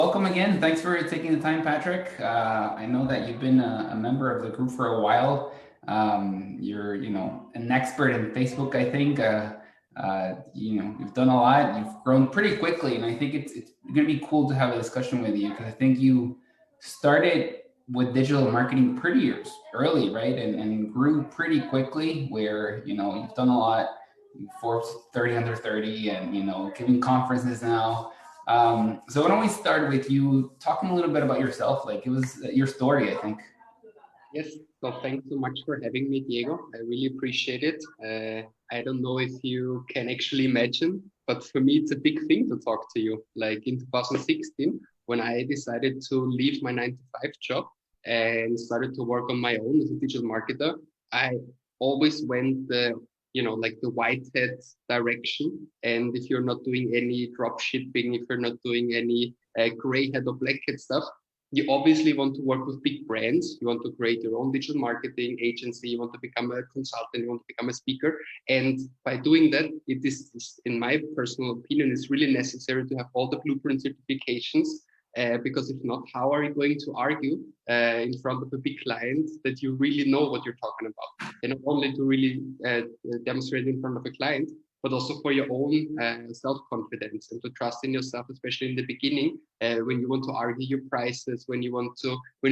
Welcome again. Thanks for taking the time, Patrick. I know that you've been a member of the group for a while. You're, an expert in Facebook, I think. You've done a lot. You've grown pretty quickly, and I think it's going to be cool to have a discussion with you because I think you started with digital marketing pretty early, right? And grew pretty quickly. Where you've done a lot. Forbes 30 under 30, and giving conferences now. So why don't we start with you talking a little bit about yourself? Like it was your story, I think. Yes, so thanks so much for having me, Diego. I really appreciate it. I don't know if you can actually imagine, but for me, it's a big thing to talk to you. Like in 2016, when I decided to leave my 9 to 5 job and started to work on my own as a digital marketer, I always went like the white hat direction. And if you're not doing any drop shipping, if you're not doing any gray hat or black hat stuff, you obviously want to work with big brands. You want to create your own digital marketing agency. You want to become a consultant. You want to become a speaker. And by doing that, it is, in my personal opinion, it's really necessary to have all the blueprint certifications. Because if not, how are you going to argue in front of a big client that you really know what you're talking about? And not only to really demonstrate in front of a client, but also for your own self-confidence and to trust in yourself, especially in the beginning, when you want to argue your prices, when you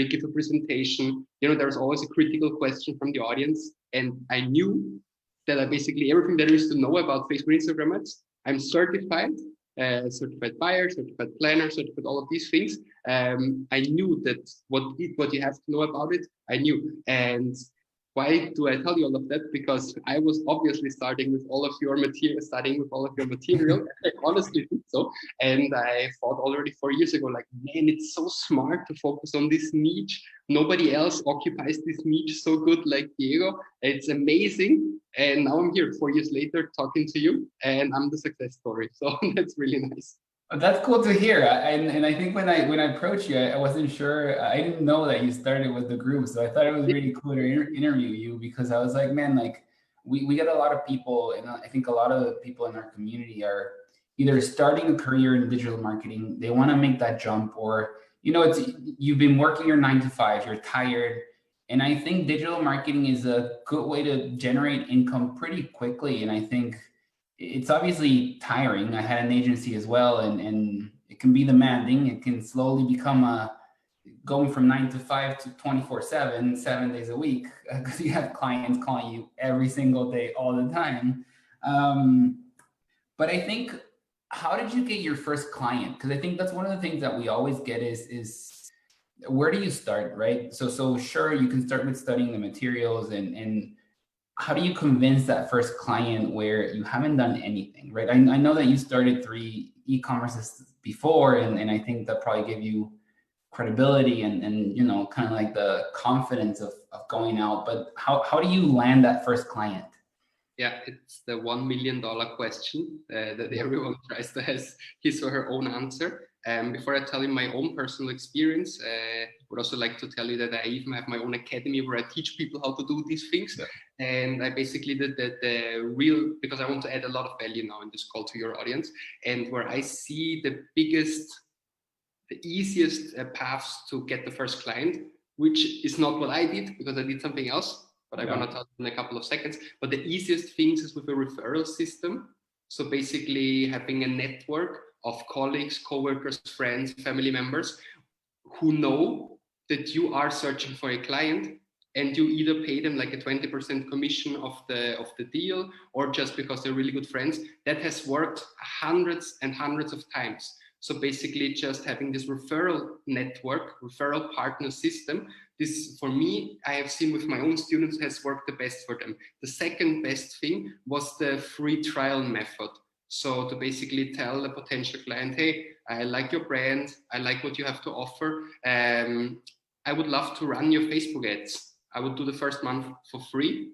give a presentation, there's always a critical question from the audience. And I knew that I basically everything there is to know about Facebook and Instagram ads, I'm certified, certified buyer, certified planner, certified all of these things. I knew that what you have to know about it, I knew. And why do I tell you all of that? Because I was obviously studying with all of your material. I honestly did so. And I thought already 4 years ago, like, man, it's so smart to focus on this niche. Nobody else occupies this niche so good like Diego. It's amazing. And now I'm here 4 years later talking to you, and I'm the success story. So that's really nice. That's cool to hear. And I think when I approached you, I wasn't sure. I didn't know that you started with the group, so I thought it was really cool to interview you because I was like, man, like we get a lot of people, and I think a lot of people in our community are either starting a career in digital marketing, they want to make that jump, or it's you've been working your 9 to 5, you're tired, and I think digital marketing is a good way to generate income pretty quickly, and I think it's obviously tiring. I had an agency as well, and it can be demanding. It can slowly become going from 9 to 5 to 24/7, 7 days a week, because you have clients calling you every single day, all the time. But I think, how did you get your first client? Because I think that's one of the things that we always get is where do you start, right? So sure, you can start with studying the materials and how do you convince that first client where you haven't done anything, right? I know that you started 3 e-commerces before, and I think that probably gave you credibility and kind of like the confidence of going out. But how do you land that first client? Yeah, it's the $1 million question that everyone tries to have his or her own answer. Before I tell you my own personal experience, I would also like to tell you that I even have my own academy where I teach people how to do these things. Yeah. And I basically did the real, because I want to add a lot of value now in this call to your audience, and where I see the easiest paths to get the first client, which is not what I did because I did something else, but I'm going to tell you in a couple of seconds. But the easiest things is with a referral system. So basically having a network of colleagues, coworkers, friends, family members who know that you are searching for a client, and you either pay them like a 20% commission of the deal, or just because they're really good friends. That has worked hundreds and hundreds of times. So basically just having this referral network, referral partner system, this for me, I have seen with my own students has worked the best for them. The second best thing was the free trial method. So to basically tell a potential client, hey, I like your brand, I like what you have to offer. I would love to run your Facebook ads. I would do the first month for free,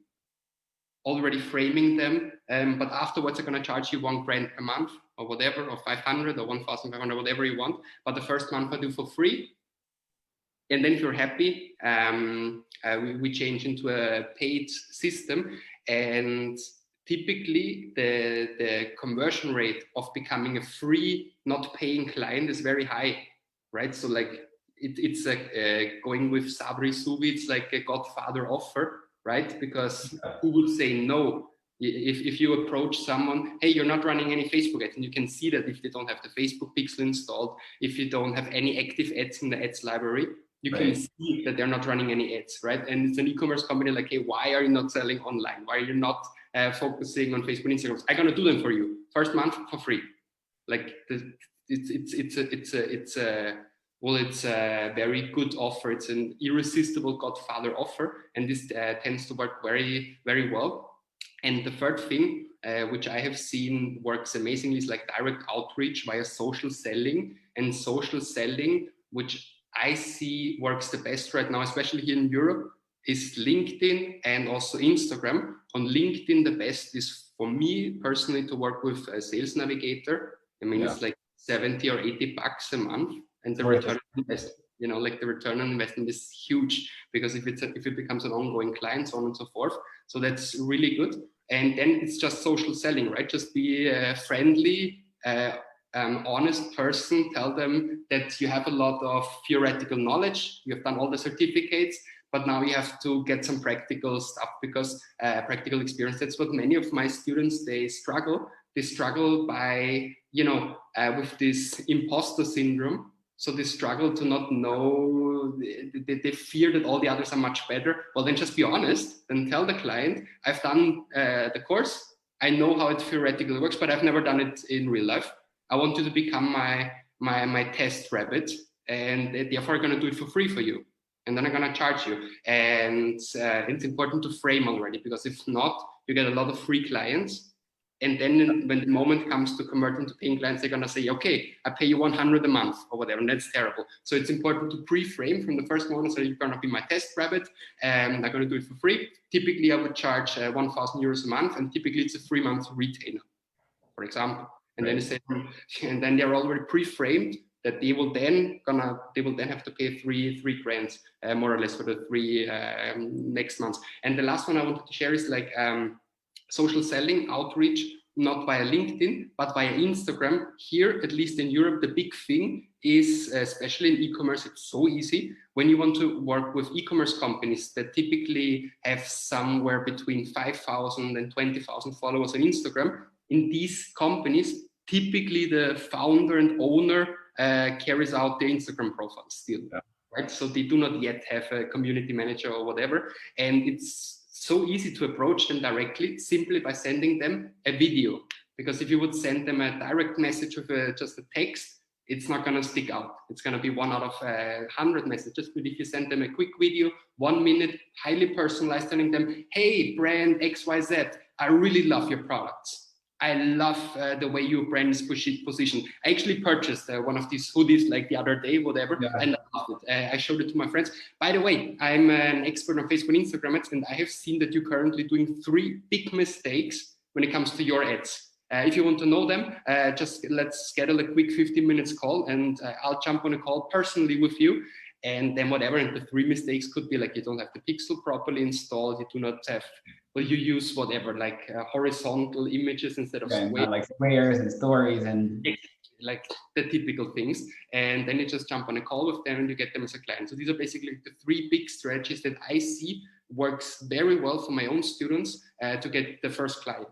already framing them. But afterwards, I'm going to charge you $1,000 per month or whatever, or 500 or 1,500, whatever you want. But the first month I do for free. And then if you're happy, we change into a paid system. And typically the conversion rate of becoming a free, not paying client is very high, right? So like it's like going with Sabri Suvi, it's like a Godfather offer, right? Because who would say no? If you approach someone, hey, you're not running any Facebook ads, and you can see that if they don't have the Facebook pixel installed, if you don't have any active ads in the ads library, you can see that they're not running any ads, right? And it's an e-commerce company like, hey, why are you not selling online? Why are you not focusing on Facebook and Instagram? I'm gonna do them for you. First month for free. Like it's a very good offer. It's an irresistible Godfather offer, and this tends to work very, very well. And the third thing, which I have seen works amazingly, is like direct outreach via social selling. And social selling, which I see works the best right now, especially here in Europe, is LinkedIn and also Instagram. On LinkedIn, the best is for me personally to work with a Sales Navigator. I mean, it's like 70 or 80 bucks a month, and the return on investment, you know, like the return on investment is huge, because if it becomes an ongoing client, so on and so forth. So that's really good. And then it's just social selling, right? Just be a friendly, honest person. Tell them that you have a lot of theoretical knowledge. You have done all the certificates, but now you have to get some practical stuff, because practical experience. That's what many of my students, they struggle. They struggle by, you know, with this imposter syndrome. So they struggle to not know, they fear that all the others are much better. Well, then just be honest and tell the client, I've done the course. I know how it theoretically works, but I've never done it in real life. I want you to become my test rabbit, and therefore I'm going to do it for free for you. And then I'm going to charge you. And it's important to frame already, because if not, you get a lot of free clients. And then when the moment comes to convert into paying clients, they're going to say, okay, I pay you 100 a month or whatever. And that's terrible. So it's important to pre-frame from the first moment. So you're going to be my test rabbit, and I'm going to do it for free. Typically, I would charge 1,000 euros a month. And typically it's a 3-month retainer, for example. And then and then they're already pre-framed that they will then have to pay three grand more or less for the 3 next months. And the last one I wanted to share is like social selling outreach, not via LinkedIn, but via Instagram. Here, at least in Europe, the big thing is, especially in e-commerce, it's so easy. When you want to work with e-commerce companies that typically have somewhere between 5,000 and 20,000 followers on Instagram, in these companies, typically the founder and owner carries out the Instagram profile still, right? So they do not yet have a community manager or whatever. And it's so easy to approach them directly, simply by sending them a video. Because if you would send them a direct message with just a text, it's not going to stick out. It's going to be 1 out of 100 messages. But if you send them a quick video, 1 minute, highly personalized, telling them, hey, brand XYZ, I really love your products. I love the way your brand is positioned. I actually purchased one of these hoodies like the other day, whatever, and I loved it. I showed it to my friends. By the way, I'm an expert on Facebook and Instagram ads, and I have seen that you're currently doing 3 big mistakes when it comes to your ads. If you want to know them, just let's schedule a quick 15 minutes call, and I'll jump on a call personally with you. And then whatever, and the 3 mistakes could be like you don't have the pixel properly installed, you do not have, well, you use whatever, like horizontal images instead of squares. Like squares and stories and like the typical things. And then you just jump on a call with them and you get them as a client. So these are basically the 3 big strategies that I see works very well for my own students to get the first client.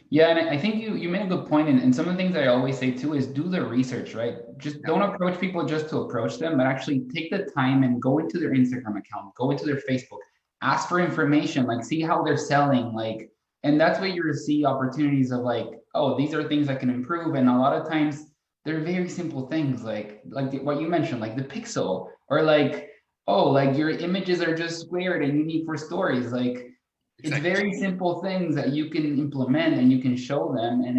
Yeah, and I think you made a good point, and some of the things I always say too is do the research, right? Just don't approach people just to approach them, but actually take the time and go into their Instagram account, go into their Facebook, ask for information, like see how they're selling, like, and that's where you're see opportunities of like, oh, these are things I can improve. And a lot of times they're very simple things, like what you mentioned, like the pixel, or like, oh, like your images are just squared and you need for stories, like. It's very simple things that you can implement and you can show them, and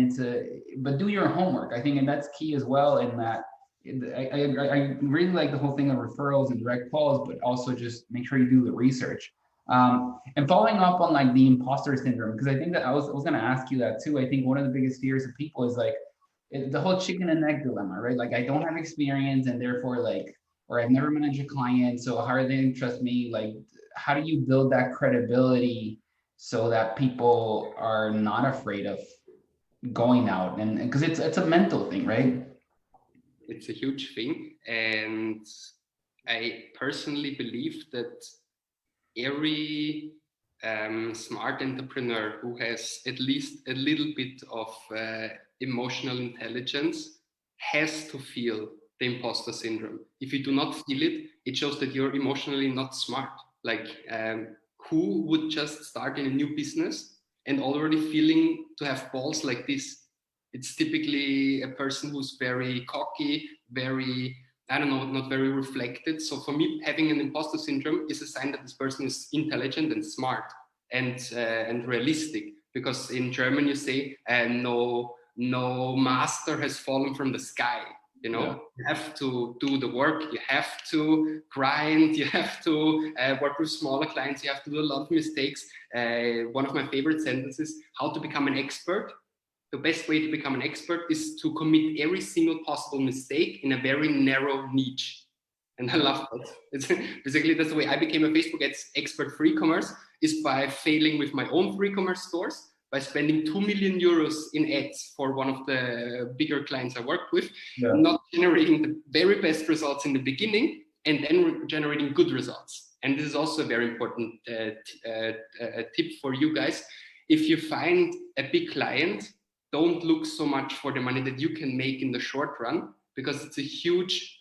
but do your homework, I think, and that's key as well. In that, I really like the whole thing of referrals and direct calls, but also just make sure you do the research. And following up on like the imposter syndrome, because I think that I was going to ask you that too. I think one of the biggest fears of people is like the whole chicken and egg dilemma, right? Like I don't have experience, and therefore like, or I've never managed a client, so how are they going to trust me? Like, how do you build that credibility so that people are not afraid of going out? And because it's a mental thing, right? It's a huge thing. And I personally believe that every smart entrepreneur who has at least a little bit of emotional intelligence has to feel the imposter syndrome. If you do not feel it, it shows that you're emotionally not smart. Like, who would just start in a new business and already feeling to have balls like this? It's typically a person who's very cocky, very, I don't know, not very reflected. So for me, having an imposter syndrome is a sign that this person is intelligent and smart and realistic. Because in German you say, no master has fallen from the sky. You know, Yeah. you have to do the work, you have to grind, you have to work with smaller clients, you have to do a lot of mistakes. One of my favorite sentences, how to become an expert. The best way to become an expert is to commit every single possible mistake in a very narrow niche. And I love that. It's basically, that's the way I became a Facebook expert for e-commerce, is by failing with my own free commerce stores, by spending 2 million euros in ads for one of the bigger clients I worked with, Yeah. not generating the very best results in the beginning, and then generating good results. And this is also a very important tip for you guys. If you find a big client, don't look so much for the money that you can make in the short run, because it's a huge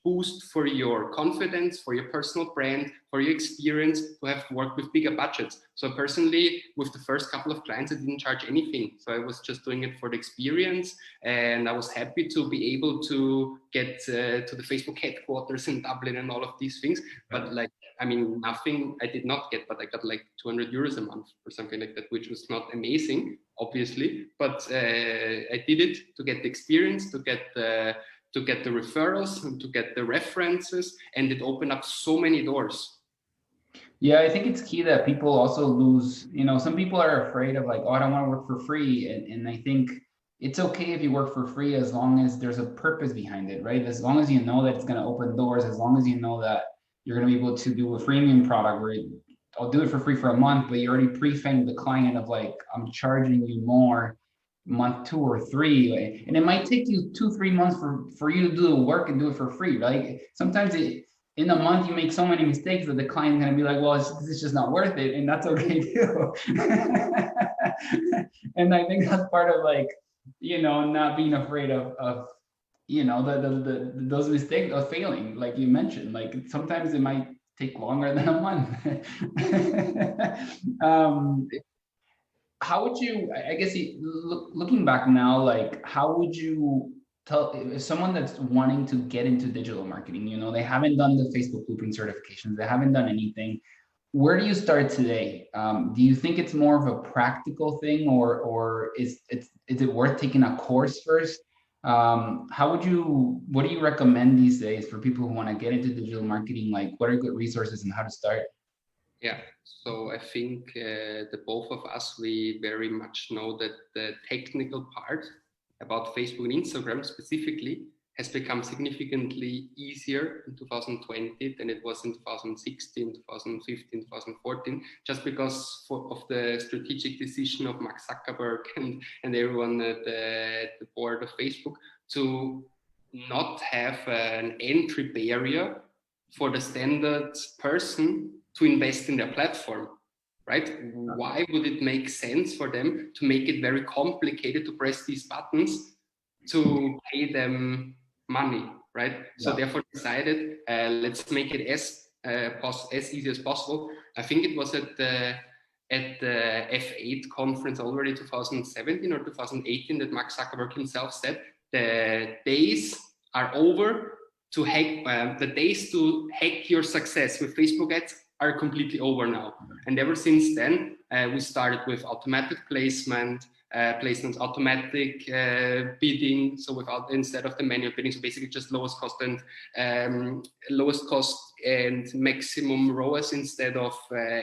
boost for your confidence, for your personal brand, for your experience to have worked with bigger budgets. So personally, with the first couple of clients, I didn't charge anything. So I was just doing it for the experience, and I was happy to be able to get to the Facebook headquarters in Dublin and all of these things. But like, I mean, nothing I did not get, but I got like 200 euros a month or something like that, which was not amazing, obviously. But I did it to get the experience, to get the referrals, and to get the references, and it opened up so many doors. Yeah, I think it's key that people also lose, some people are afraid of like, oh, I don't want to work for free. And I think it's okay if you work for free as long as there's a purpose behind it, right? As long as you know that it's going to open doors, as long as you know that you're going to be able to do a freemium product where I'll do it for free for a month, but you already pre-fed the client of like, I'm charging you more month 2 or 3. And it might take you 2-3 months for you to do the work and do it for free, right? Sometimes in a month you make so many mistakes that the client's going to be like, well, it's just not worth it, and that's okay too. And I think that's part of like, not being afraid of those mistakes of failing, like you mentioned. Like sometimes it might take longer than a month. How would you, I guess, looking back now, like how would you tell if someone that's wanting to get into digital marketing, they haven't done the Facebook Blueprint certifications, they haven't done anything, where do you start today? Do you think it's more of a practical thing, or is it worth taking a course first? What do you recommend these days for people who want to get into digital marketing? Like, what are good resources and how to start? Yeah, so I think the both of us, we very much know that the technical part about Facebook and Instagram specifically has become significantly easier in 2020 than it was in 2016, 2015, 2014, just because of the strategic decision of Mark Zuckerberg and everyone at the board of Facebook to not have an entry barrier for the standard person to invest in their platform, right? Why would it make sense for them to make it very complicated to press these buttons to pay them money, right? Yeah. So therefore decided, let's make it as easy as possible. I think it was at the F8 conference already 2017 or 2018 that Mark Zuckerberg himself said, the days are over to hack, the days to hack your success with Facebook ads are completely over now. And ever since then, we started with automatic placements, automatic bidding. So instead of the manual bidding, so basically just lowest cost and maximum ROAS instead of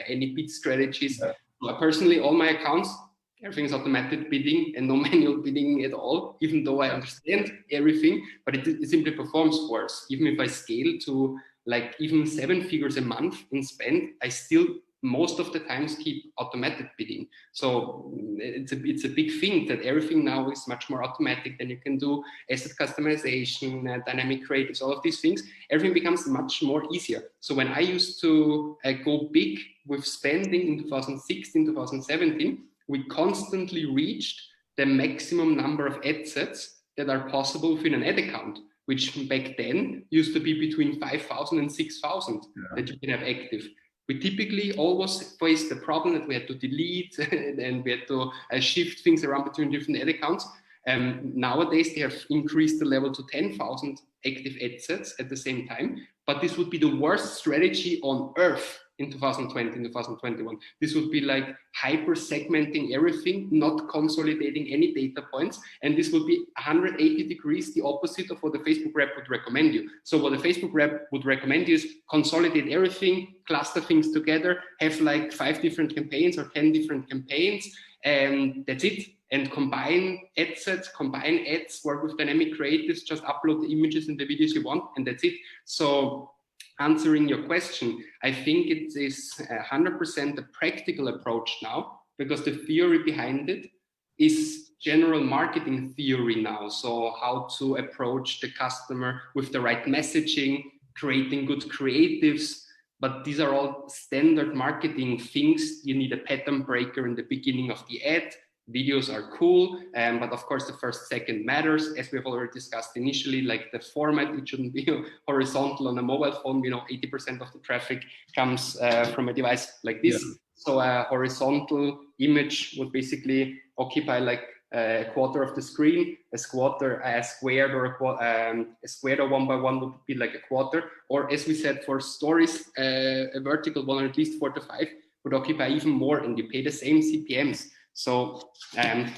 any bid strategies. Yeah. Personally, all my accounts, everything is automatic bidding and no manual bidding at all, even though I understand everything, but it simply performs worse. Even if I scale to like even 7 figures a month in spend, I still most of the times keep automated bidding. So it's a big thing that everything now is much more automatic. Then you can do asset customization, dynamic creatives, all of these things. Everything becomes much more easier. So when I used to go big with spending in 2016, 2017, we constantly reached the maximum number of ad sets that are possible within an ad account, which back then used to be between 5,000 and 6,000 that you can have active. We typically always faced the problem that we had to delete and we had to shift things around between different ad accounts. Nowadays, they have increased the level to 10,000 active ad sets at the same time, but this would be the worst strategy on earth in 2020, in 2021. This would be like hyper segmenting everything, not consolidating any data points. And this would be 180 degrees the opposite of what the Facebook rep would recommend you. So what the Facebook rep would recommend you is consolidate everything, cluster things together, have like 5 different campaigns or 10 different campaigns, and that's it. And combine ad sets, combine ads, work with dynamic creatives, just upload the images and the videos you want, and that's it. So answering your question, I think it is 100% a practical approach now, because the theory behind it is general marketing theory now. So how to approach the customer with the right messaging, creating good creatives, but these are all standard marketing things. You need a pattern breaker in the beginning of the ad. Videos are cool, but of course the first second matters, as we've already discussed initially, like the format. It shouldn't be horizontal on a mobile phone. 80% of the traffic comes from a device like this. Yeah. So a horizontal image would basically occupy like a quarter of the screen. A squared or a squared or 1 by 1 would be like a quarter. Or as we said, for stories, a vertical one, or at least 4 to 5 would occupy even more, and you pay the same CPMs. So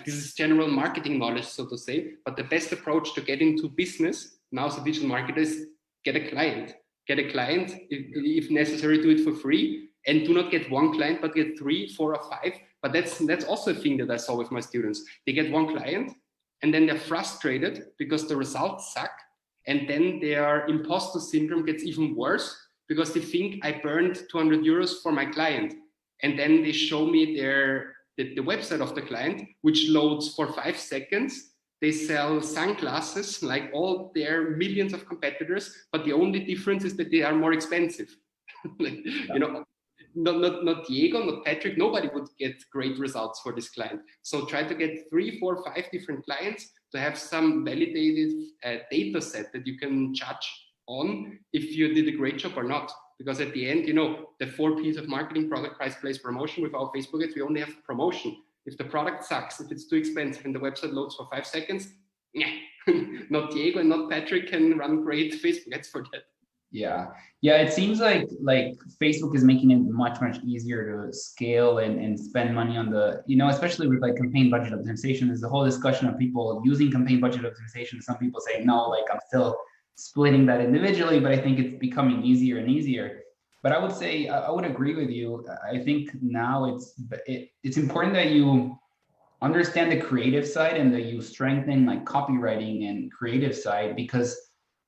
this is general marketing knowledge, so to say, but the best approach to get into business now as a digital marketer is get a client. Get a client, if necessary, do it for free, and do not get 1 client, but get 3, 4, or 5. But that's also a thing that I saw with my students. They get 1 client, and then they're frustrated because the results suck, and then their imposter syndrome gets even worse because they think I burned 200 euros for my client, and then they show me the website of the client, which loads for 5 seconds. They sell sunglasses like all their millions of competitors, but the only difference is that they are more expensive. You know, not Diego, not Patrick, nobody would get great results for this client. So try to get 3, 4, 5 different clients to have some validated data set that you can judge on if you did a great job or not. Because at the end, the 4 P's of marketing: product, price, place, promotion. With our Facebook ads, we only have promotion. If the product sucks, if it's too expensive and the website loads for 5 seconds, not Diego and not Patrick can run great Facebook ads for that. Yeah, it seems like Facebook is making it much easier to scale and spend money on the, especially with like campaign budget optimization. There's a whole discussion of people using campaign budget optimization. Some people say, no, like I'm still splitting that individually, but I think it's becoming easier and easier. But I would say, I would agree with you. I think now it's important that you understand the creative side and that you strengthen like copywriting and creative side, because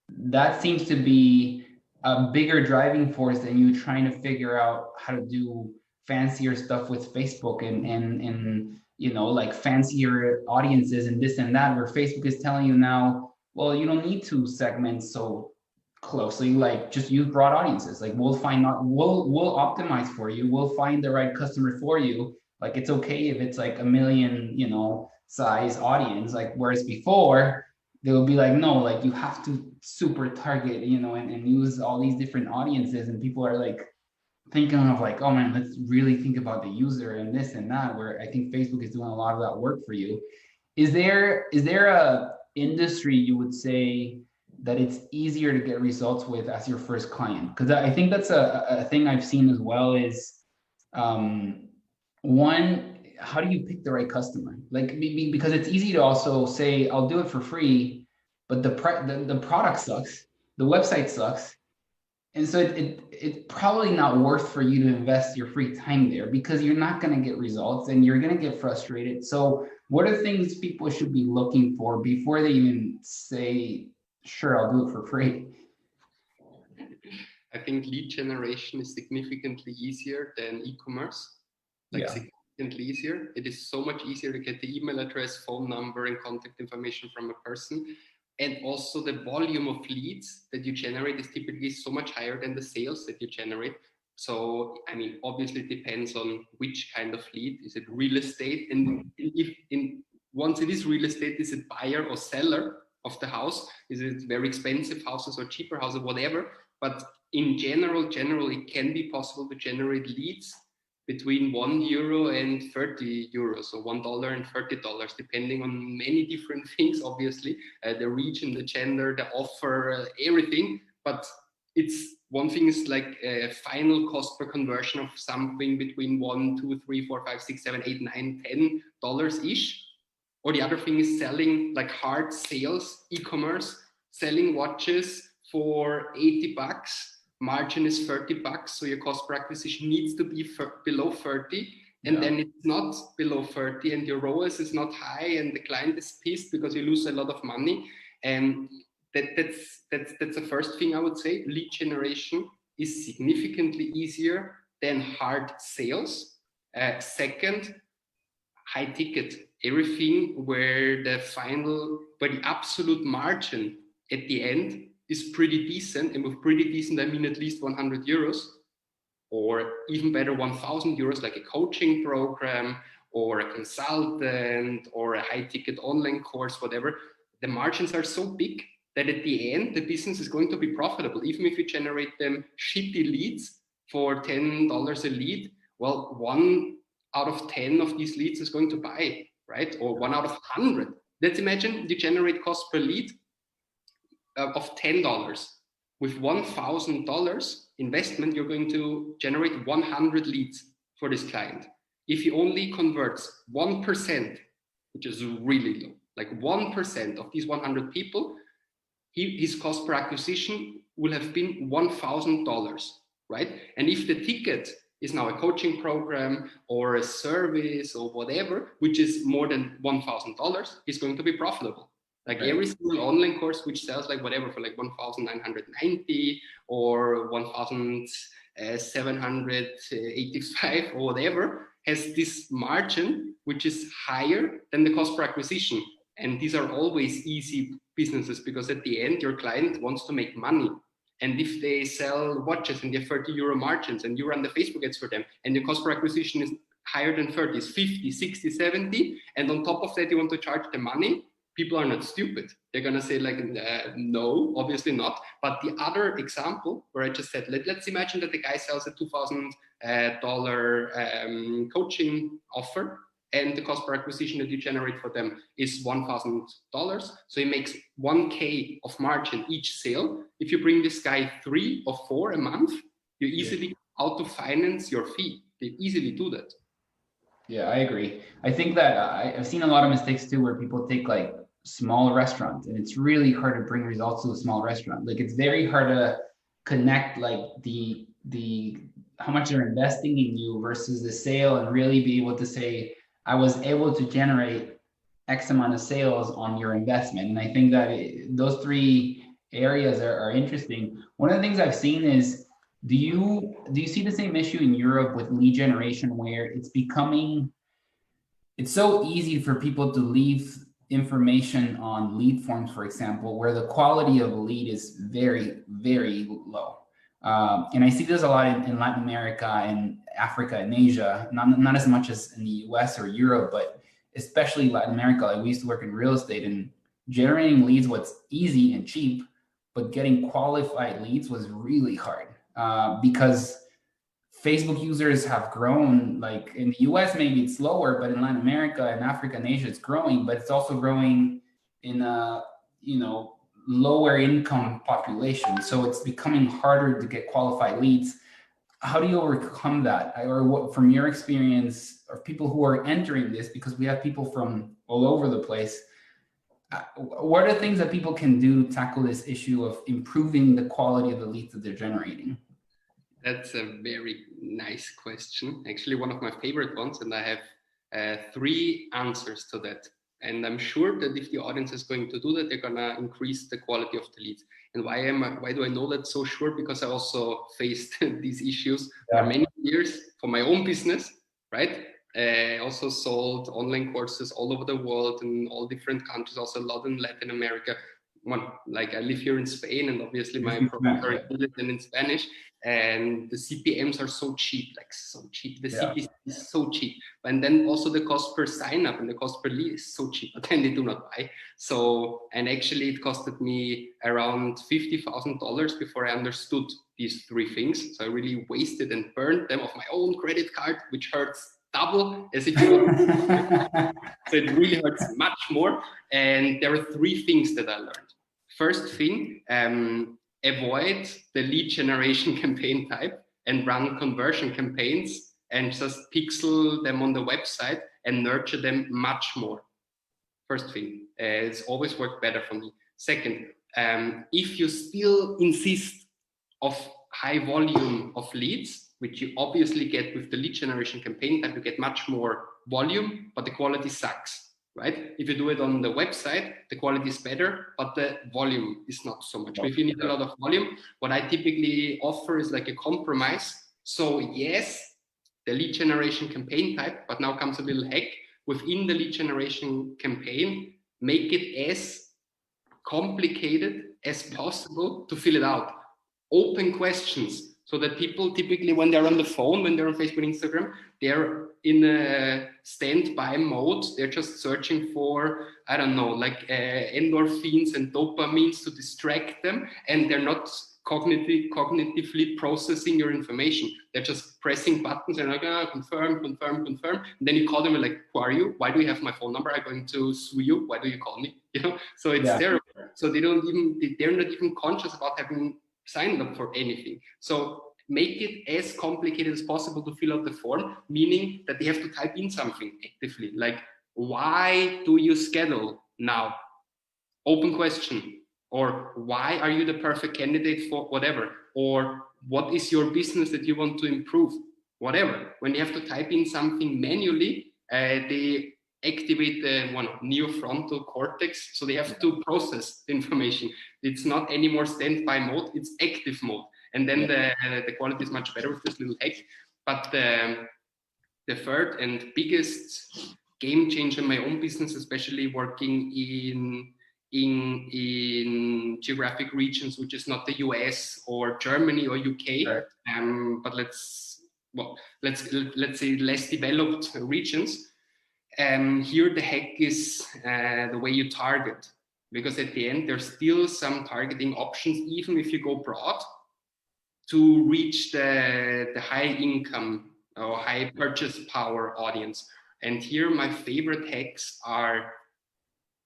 that seems to be a bigger driving force than you trying to figure out how to do fancier stuff with Facebook and like fancier audiences and this and that, where Facebook is telling you now, well, you don't need to segment so closely, like just use broad audiences. Like we'll optimize for you. We'll find the right customer for you. Like it's okay if it's like 1 million, size audience. Like whereas before they will be like, no, like you have to super target, and use all these different audiences. And people are like thinking of like, oh man, let's really think about the user and this and that, where I think Facebook is doing a lot of that work for you. Is there a industry you would say that it's easier to get results with as your first client? Because I think that's a thing I've seen as well is, one, how do you pick the right customer? Like, because it's easy to also say, I'll do it for free, but the product sucks, the website sucks. And so it's probably not worth for you to invest your free time there, because you're not going to get results and you're going to get frustrated. So what are things people should be looking for before they even say, sure, I'll do it for free? I think lead generation is significantly easier than e-commerce. Like significantly easier. It is so much easier to get the email address, phone number, and contact information from a person. And also the volume of leads that you generate is typically so much higher than the sales that you generate. So, I mean, obviously it depends on which kind of lead. Is it real estate? And once it is real estate, is it buyer or seller of the house? Is it very expensive houses or cheaper houses, whatever? But in general, it can be possible to generate leads between €1 and €30, so $1 and $30, depending on many different things, obviously, the region, the gender, the offer, everything. But it's one thing is like a final cost per conversion of something between $1, $2, $3, $4, $5, $6, $7, $8, $9, $10 ish. Or the other thing is selling like hard sales, e-commerce, selling watches for $80. Margin is $30, so your cost per acquisition needs to be below 30, and then it's not below 30, and your ROAS is not high, and the client is pissed because you lose a lot of money. And that's the first thing I would say. Lead generation is significantly easier than hard sales. Second, high ticket, everything where the absolute margin at the end is pretty decent, and with pretty decent I mean at least €100, or even better €1,000, like a coaching program or a consultant or a high ticket online course, whatever. The margins are so big that at the end the business is going to be profitable, even if you generate them shitty leads for $10 a lead. Well, 1 out of 10 of these leads is going to buy, right? Or 1 out of 100. Let's imagine you generate cost per lead of $10. With $1,000 investment, you're going to generate 100 leads for this client. If he only converts 1%, which is really low, like 1% of these 100 people, his cost per acquisition will have been $1,000, right? And if the ticket is now a coaching program or a service or whatever, which is more than $1,000, he's going to be profitable. Like every single online course which sells like whatever for like 1,990 or 1,785 or whatever has this margin which is higher than the cost per acquisition. And these are always easy businesses because at the end your client wants to make money. And if they sell watches and they have €30 margins and you run the Facebook ads for them and the cost per acquisition is higher than 30, is 50, 60, 70, and on top of that you want to charge the money, people are not stupid. They're going to say like, no, obviously not. But the other example where I just said, let's imagine that the guy sells a $2,000 coaching offer and the cost per acquisition that you generate for them is $1,000. So he makes 1K of margin each sale. If you bring this guy 3 or 4 a month, you easily auto finance your fee. They easily do that. Yeah, I agree. I think that I've seen a lot of mistakes too, where people take like small restaurants, and it's really hard to bring results to a small restaurant. Like it's very hard to connect like the how much they're investing in you versus the sale, and really be able to say, I was able to generate X amount of sales on your investment. And I think that those 3 areas are interesting. One of the things I've seen is, do you see the same issue in Europe with lead generation, where it's so easy for people to leave information on lead forms, for example, where the quality of a lead is very, very low. And I see this a lot in Latin America and Africa and Asia, not as much as in the US or Europe, but especially Latin America. Like we used to work in real estate, and generating leads was easy and cheap, but getting qualified leads was really hard because Facebook users have grown. Like in the US, maybe it's slower, but in Latin America and Africa and Asia, it's growing, but it's also growing in lower income population. So it's becoming harder to get qualified leads. How do you overcome that? Or what, from your experience, or people who are entering this, because we have people from all over the place, what are the things that people can do to tackle this issue of improving the quality of the leads that they're generating? That's a very nice question. Actually, one of my favorite ones, and I have 3 answers to that. And I'm sure that if the audience is going to do that, they're gonna increase the quality of the leads. And why do I know that so sure? Because I also faced these issues for many years for my own business, right? I also sold online courses all over the world in all different countries, also a lot in Latin America. Like I live here in Spain, and obviously my products are in English and in Spanish, and the CPMs are so cheap, like so cheap. The CPC is so cheap, and then also the cost per sign up and the cost per lead is so cheap, but then they do not buy. So, and actually it costed me around $50,000 before I understood these three things. So I really wasted and burned them off my own credit card, which hurts double as if you would. So it really hurts much more. And there are three things that I learned. First thing, avoid the lead generation campaign type and run conversion campaigns and just pixel them on the website and nurture them much more. First thing, it's always worked better for me. Second, if you still insist of high volume of leads, which you obviously get with the lead generation campaign type, you get much more volume, but the quality sucks. Right? If you do it on the website, the quality is better, but the volume is not so much. But if you need a lot of volume, what I typically offer is like a compromise. So yes, the lead generation campaign type, but now comes a little hack. Within the lead generation campaign, make it as complicated as possible to fill it out. Open questions. So that people typically, when they're on the phone, when they're on Facebook, Instagram, they're in a standby mode. They're just searching for, I don't know, like endorphins and dopamines to distract them. And they're not cognitively processing your information. They're just pressing buttons and like, confirm. And then you call them and like, who are you? Why do you have my phone number? I'm going to sue you. Why do you call me? You know, so it's terrible. So they're not even conscious about having signed up for anything. So make it as complicated as possible to fill out the form, meaning that they have to type in something actively, like, why do you schedule now? Open question. Or why are you the perfect candidate for whatever? Or what is your business that you want to improve? Whatever. When you have to type in something manually, they activate the neofrontal cortex, so they have to process the information. It's not anymore standby mode, it's active mode. And then the quality is much better with this little hack. But the third and biggest game changer in my own business, especially working in geographic regions, which is not the US or Germany or UK, but let's say less developed regions. Here the hack is the way you target, because at the end there's still some targeting options, even if you go broad, to reach the high income or high purchase power audience. And here my favorite hacks are,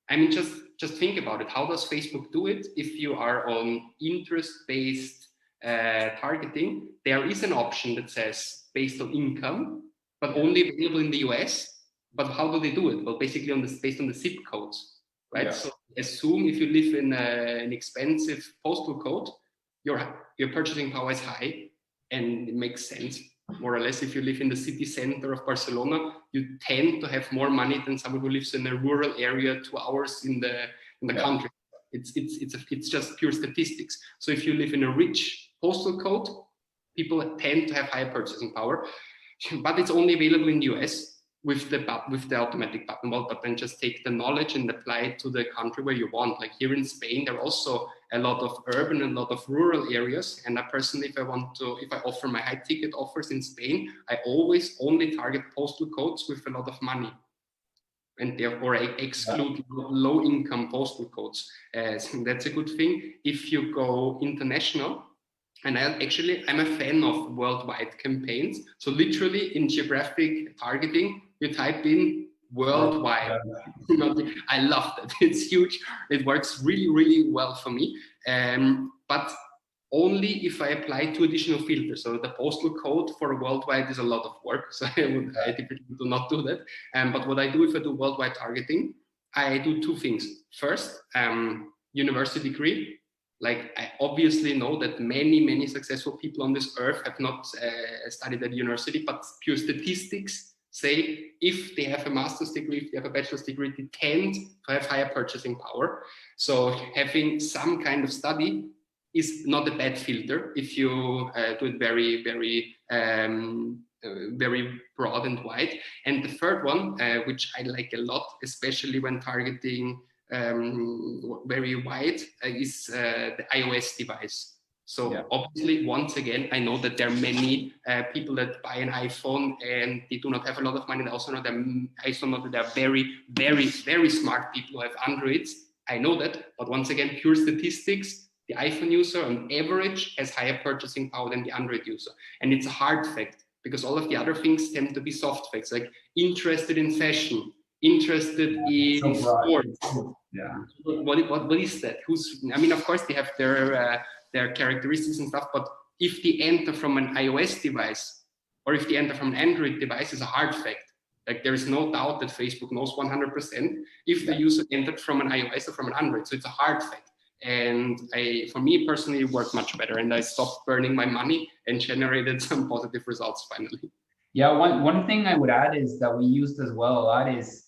I mean, just think about it. How does Facebook do it? If you are on interest-based targeting, there is an option that says based on income, but only available in the US. But how do they do it? Well, basically based on the zip codes, right? Yeah. So assume if you live in an expensive postal code, your purchasing power is high, and it makes sense. More or less, if you live in the city center of Barcelona, you tend to have more money than someone who lives in a rural area 2 hours in the country. It's just pure statistics. So if you live in a rich postal code, people tend to have higher purchasing power, but it's only available in the US with the automatic button. Well, but then just take the knowledge and apply it to the country where you want. Like here in Spain, there are also a lot of urban and a lot of rural areas. And I personally, if I offer my high ticket offers in Spain, I always only target postal codes with a lot of money. And therefore I exclude low income postal codes. So that's a good thing. If you go international, and I'm a fan of worldwide campaigns. So literally in geographic targeting, you type in worldwide. I love that. It's huge. It works really, really well for me. But only if I apply 2 additional filters. So the postal code for worldwide is a lot of work. So I typically do not do that. But what I do if I do worldwide targeting, I do 2 things. First, university degree. Like I obviously know that many successful people on this earth have not studied at university, but pure statistics say if they have a master's degree, if they have a bachelor's degree, they tend to have higher purchasing power. So having some kind of study is not a bad filter if you do it very, very broad and wide. And the third one, which I like a lot, especially when targeting very wide, is the iOS device. So obviously, once again, I know that there are many people that buy an iPhone and they do not have a lot of money. And I also know that there are very, very smart people who have Androids. I know that, but once again, pure statistics, the iPhone user on average has higher purchasing power than the Android user. And it's a hard fact because all of the other things tend to be soft facts, like interested in fashion, interested in sports. Yeah. What is that? I mean, of course, they have their characteristics and stuff, but if they enter from an iOS device or if they enter from an Android device, is a hard fact. Like there is no doubt that Facebook knows 100% if the user entered from an iOS or from an Android. So it's a hard fact. And for me personally, it worked much better. And I stopped burning my money and generated some positive results finally. Yeah, one thing I would add is that we used as well a lot is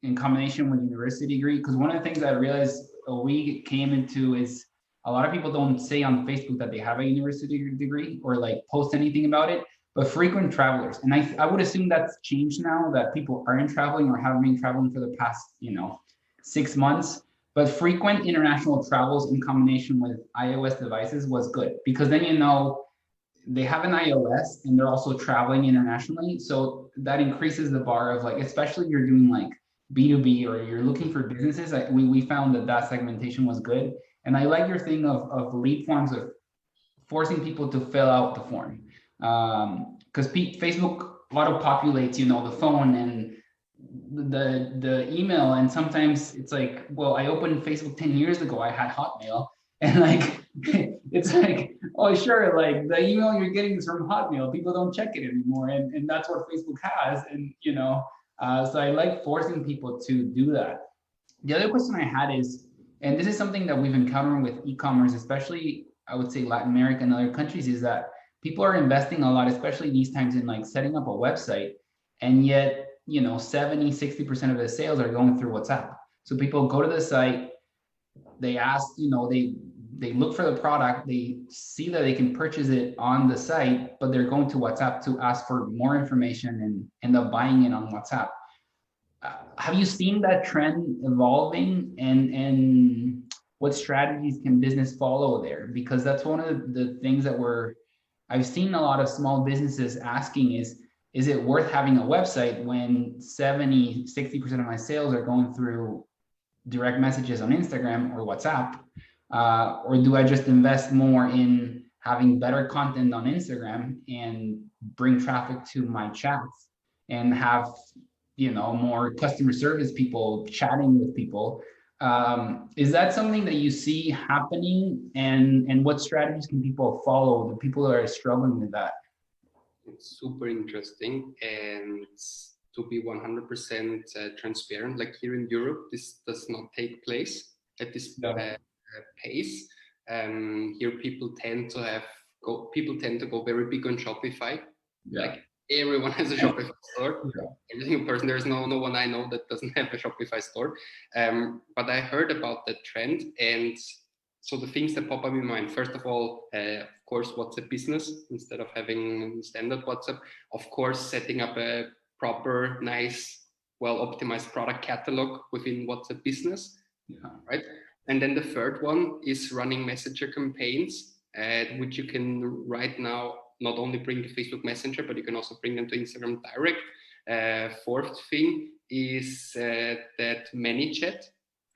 in combination with university degree. Because one of the things I realized we came into is a lot of people don't say on Facebook that they have a university degree or like post anything about it. But frequent travelers, and I would assume that's changed now that people aren't traveling or have been traveling for the past 6 months. But frequent international travels in combination with iOS devices was good because then they have an iOS and they're also traveling internationally. So that increases the bar of like, especially if you're doing like B2B or you're looking for businesses, we found that segmentation was good. And I like your thing of lead forms of forcing people to fill out the form. Because Facebook auto-populates, the phone and the email, and sometimes it's like, well, I opened Facebook 10 years ago, I had Hotmail, and like it's like, oh sure, like the email you're getting is from Hotmail, people don't check it anymore, and that's what Facebook has, and so I like forcing people to do that. The other question I had is, and this is something that we've encountered with e-commerce, especially I would say Latin America and other countries, is that people are investing a lot, especially these times, in like setting up a website, and yet 70-60% of the sales are going through WhatsApp. So people go to the site, they ask, they look for the product, they see that they can purchase it on the site, but they're going to WhatsApp to ask for more information and end up buying it on WhatsApp. Have you seen that trend evolving, and what strategies can business follow there? Because that's one of the things that I've seen a lot of small businesses asking is it worth having a website when 70-60% of my sales are going through direct messages on Instagram or WhatsApp? Or do I just invest more in having better content on Instagram and bring traffic to my chats and have, more customer service people chatting with people? Is that something that you see happening, and what strategies can people follow, the people that are struggling with that? It's super interesting, and to be 100% transparent, like here in Europe, this does not take place at this pace. Here people tend to go very big on Shopify. Like everyone has a Shopify store. Every single person, there's no one I know that doesn't have a Shopify store. But I heard about that trend, and so the things that pop up in mind, first of all, of course, WhatsApp Business instead of having standard WhatsApp. Of course, setting up a proper, nice, well-optimized product catalog within WhatsApp Business, right? And then the third one is running messenger campaigns, which you can right now not only bring to Facebook Messenger, but you can also bring them to Instagram Direct. Fourth thing is that ManyChat.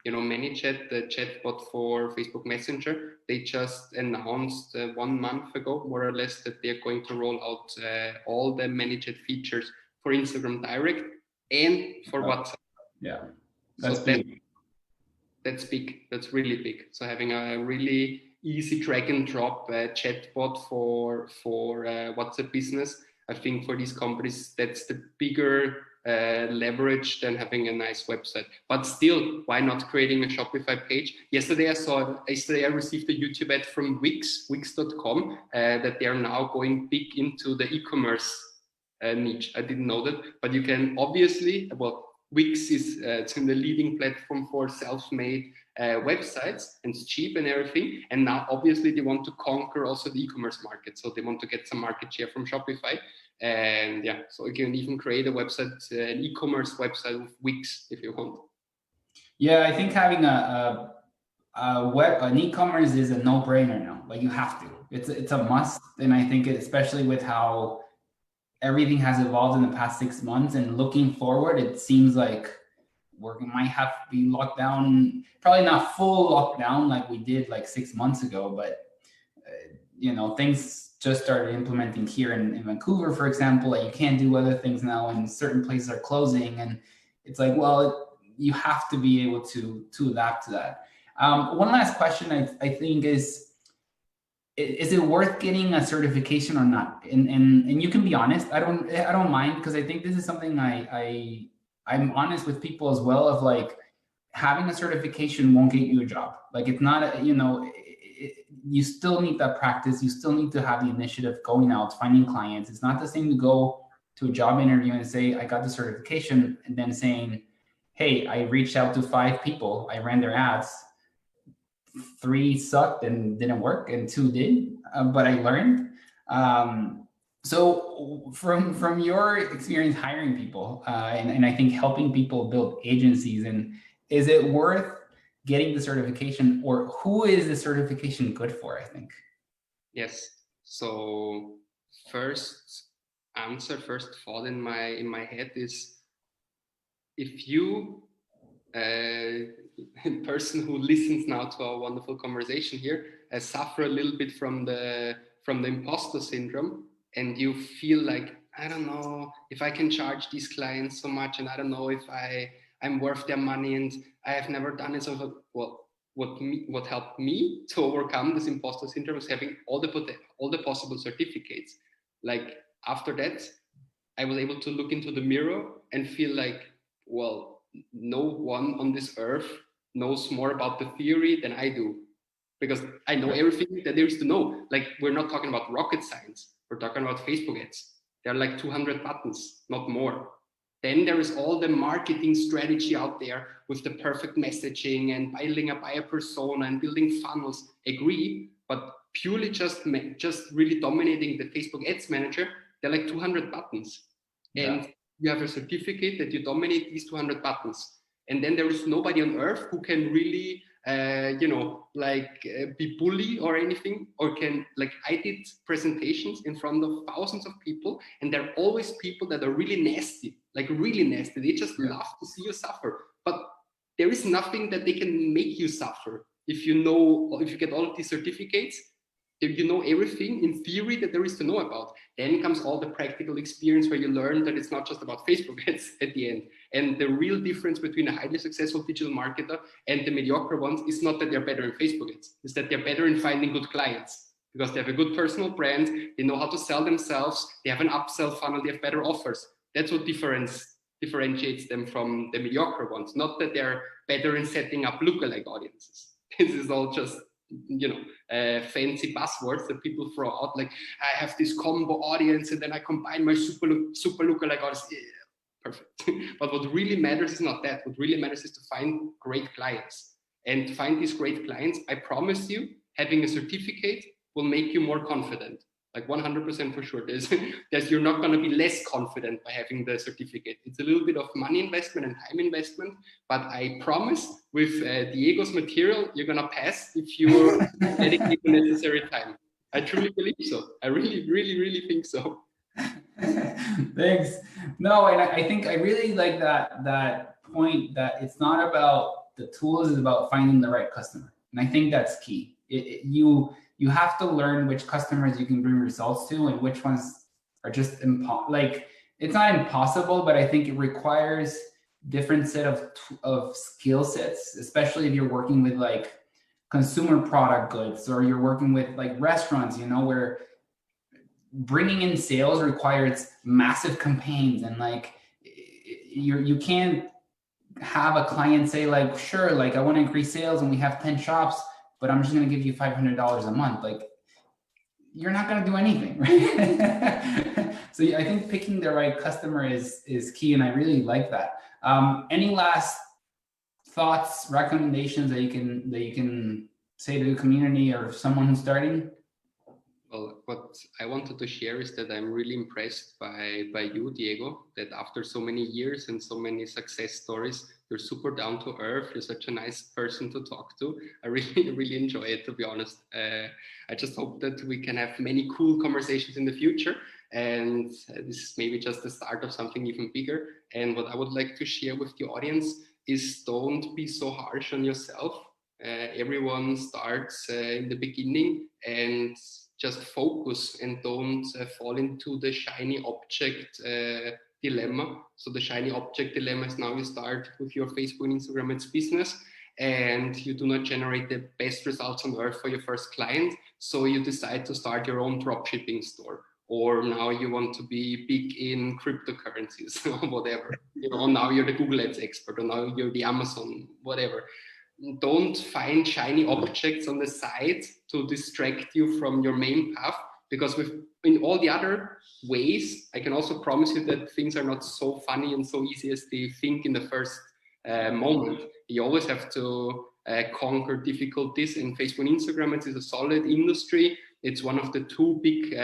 ManyChat, the chatbot for Facebook Messenger, they just announced 1 month ago, more or less, that they're going to roll out all the ManyChat features for Instagram Direct and for WhatsApp. Yeah, that's big. That's big. That's really big. So having a really easy drag and drop chatbot for WhatsApp Business, I think for these companies, that's the bigger leverage than having a nice website. But still, why not creating a Shopify page? Yesterday I received a YouTube ad from Wix.com, that they are now going big into the e-commerce niche. I didn't know that, but you can obviously, well, Wix is the leading platform for self-made websites, and it's cheap and everything. And now obviously they want to conquer also the e-commerce market. So they want to get some market share from Shopify. And yeah, so you can even create a website, an e-commerce website with Wix if you want. Yeah, I think having an e-commerce is a no-brainer now. Like you have to. It's a must, and I think especially with how everything has evolved in the past 6 months, and looking forward, it seems like we might have to be locked down. Probably not full lockdown like we did like 6 months ago, but you know, things just started implementing here in Vancouver, for example. Like you can't do other things now, and certain places are closing, and it's like, well, you have to be able to adapt to that. One last question I think is it worth getting a certification or not? And you can be honest. I don't mind, because I think this is something I'm honest with people as well, of like, having a certification won't get you a job. Like it's not, you know, you still need that practice. You still need to have the initiative going out, finding clients. It's not the same to go to a job interview and say, I got the certification, and then saying, hey, I reached out to 5 people, I ran their ads, 3 sucked and didn't work, and 2 did, but I learned. So from your experience hiring people, and I think helping people build agencies, and is it worth getting the certification, or who is the certification good for, I think? Yes. So first thought in my head is, if you person who listens now to our wonderful conversation here suffer a little bit from the imposter syndrome, and you feel like, I don't know if I can charge these clients so much, and I don't know if I'm worth their money, and I have never done it. So well, what helped me to overcome this imposter syndrome is having all the possible certificates. Like after that, I was able to look into the mirror and feel like, well, no one on this earth knows more about the theory than I do, because I know everything that there is to know. Like, we're not talking about rocket science. We're talking about Facebook ads. There are like 200 buttons, not more. Then there is all the marketing strategy out there with the perfect messaging and building a buyer persona and building funnels. Agree, but purely just really dominating the Facebook ads manager, there are like 200 buttons. Yeah. And you have a certificate that you dominate these 200 buttons. And then there is nobody on earth who can really, be bully or anything, or can, like, I did presentations in front of thousands of people, and there are always people that are really nasty, like really nasty. They just love to see you suffer. But there is nothing that they can make you suffer. If you get all of these certificates, you know everything in theory that there is to know about. Then comes all the practical experience where you learn that it's not just about Facebook ads at the end. And the real difference between a highly successful digital marketer and the mediocre ones is not that they're better in Facebook ads, it's that they're better in finding good clients, because they have a good personal brand, they know how to sell themselves, they have an upsell funnel, they have better offers. That's what differentiates them from the mediocre ones, not that they're better in setting up lookalike audiences. This is all just fancy buzzwords that people throw out, like, I have this combo audience and then I combine my super lookalike audience. Yeah, perfect. But what really matters is not that. What really matters is to find great clients. And to find these great clients, I promise you, having a certificate will make you more confident. Like 100% for sure. You're not going to be less confident by having the certificate. It's a little bit of money investment and time investment, but I promise with Diego's material, you're going to pass if you dedicate the necessary time. I truly believe so. I really, really, really think so. Thanks. No, and I think I really like that point, that it's not about the tools, it's about finding the right customer. And I think that's key. You have to learn which customers you can bring results to and which ones are just it's not impossible, but I think it requires different set of skill sets, especially if you're working with like consumer product goods, or you're working with like restaurants, where bringing in sales requires massive campaigns, and like you can't have a client say like, sure, like I want to increase sales and we have 10 shops, but I'm just going to give you $500 a month. Like, you're not going to do anything, right? So I think picking the right customer is key, and I really like that. Any last thoughts, recommendations that you can say to the community or someone who's starting? Well, what I wanted to share is that I'm really impressed by you, Diego, that after so many years and so many success stories, you're super down to earth. You're such a nice person to talk to. I really, really enjoy it, to be honest. I just hope that we can have many cool conversations in the future. And this is maybe just the start of something even bigger. And what I would like to share with the audience is don't be so harsh on yourself. Everyone starts in the beginning, and just focus and don't fall into the shiny object dilemma. So the shiny object dilemma is now you start with your Facebook and Instagram ads business, and you do not generate the best results on earth for your first client. So you decide to start your own dropshipping store. Or now you want to be big in cryptocurrencies or whatever. You know, now you're the Google Ads expert, or now you're the Amazon, whatever. Don't find shiny objects on the side to distract you from your main path, because in all the other ways, I can also promise you that things are not so funny and so easy as they think in the first moment. You always have to conquer difficulties. In Facebook and Instagram, it is a solid industry. It's one of the two big,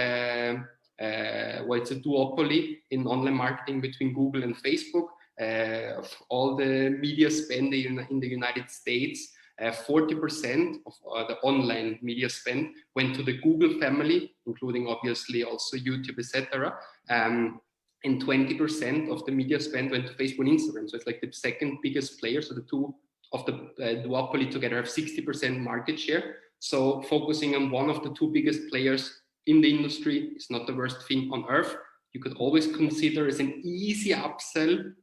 well, it's a duopoly in online marketing between Google and Facebook. Of all the media spend in the United States, 40% of the online media spend went to the Google family, including obviously also YouTube, etc. And 20% of the media spend went to Facebook and Instagram. So it's like the second biggest player. So the two of the duopoly together have 60% market share. So focusing on one of the two biggest players in the industry is not the worst thing on earth. You could always consider as an easy upsell,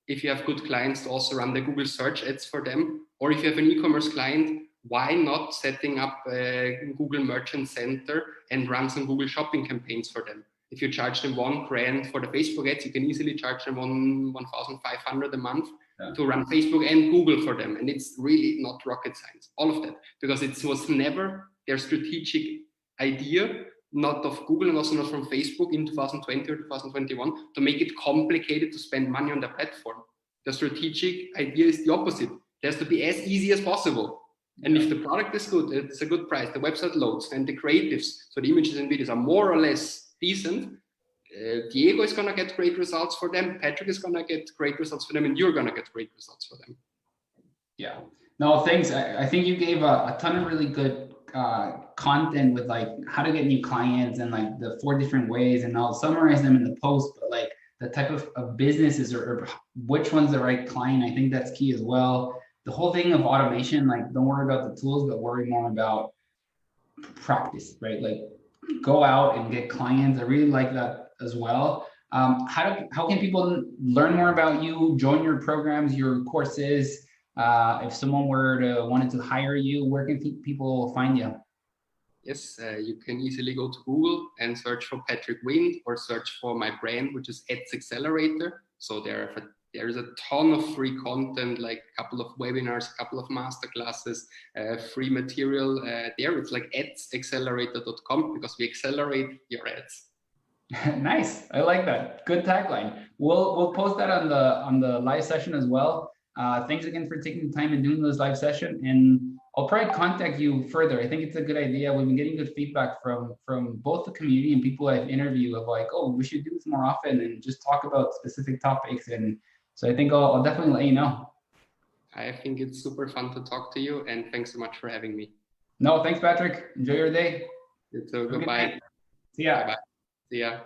if you have good clients, to also run the Google search ads for them. Or if you have an e-commerce client, why not setting up a Google Merchant Center and run some Google shopping campaigns for them? If you charge them $1,000 for the Facebook ads, you can easily charge them $1,500 a month to run Facebook and Google for them. And it's really not rocket science, all of that, because it was never their strategic idea, not of Google and also not from Facebook in 2020 or 2021, to make it complicated to spend money on the platform. The strategic idea is the opposite. It has to be as easy as possible. And if the product is good, it's a good price, the website loads, and the creatives, so the images and videos are more or less decent, Diego is going to get great results for them, Patrick is going to get great results for them, and you're going to get great results for them. Yeah. No, thanks. I think you gave a ton of really good content with like how to get new clients and like the 4 different ways, and I'll summarize them in the post, but like the type of businesses or which one's the right client, I think that's key as well. The whole thing of automation, like don't worry about the tools, but worry more about practice, right? Like go out and get clients. I really like that as well. How can people learn more about you, join your programs, your courses? If someone were to wanted to hire you, where can people find you? Yes, you can easily go to Google and search for Patrick Wind, or search for my brand, which is Ads Accelerator. So there is a ton of free content, like a couple of webinars, a couple of masterclasses, free material there. It's like adsaccelerator.com, because we accelerate your ads. Nice. I like that. Good tagline. We'll post that on the live session as well. Thanks again for taking the time and doing this live session, and I'll probably contact you further. I think it's a good idea. We've been getting good feedback from both the community and people I've interviewed of like, oh, we should do this more often and just talk about specific topics. And so I think I'll definitely let you know. I think it's super fun to talk to you, and thanks so much for having me. No, thanks, Patrick. Enjoy your day. You too. Goodbye. See ya. Bye-bye. See ya.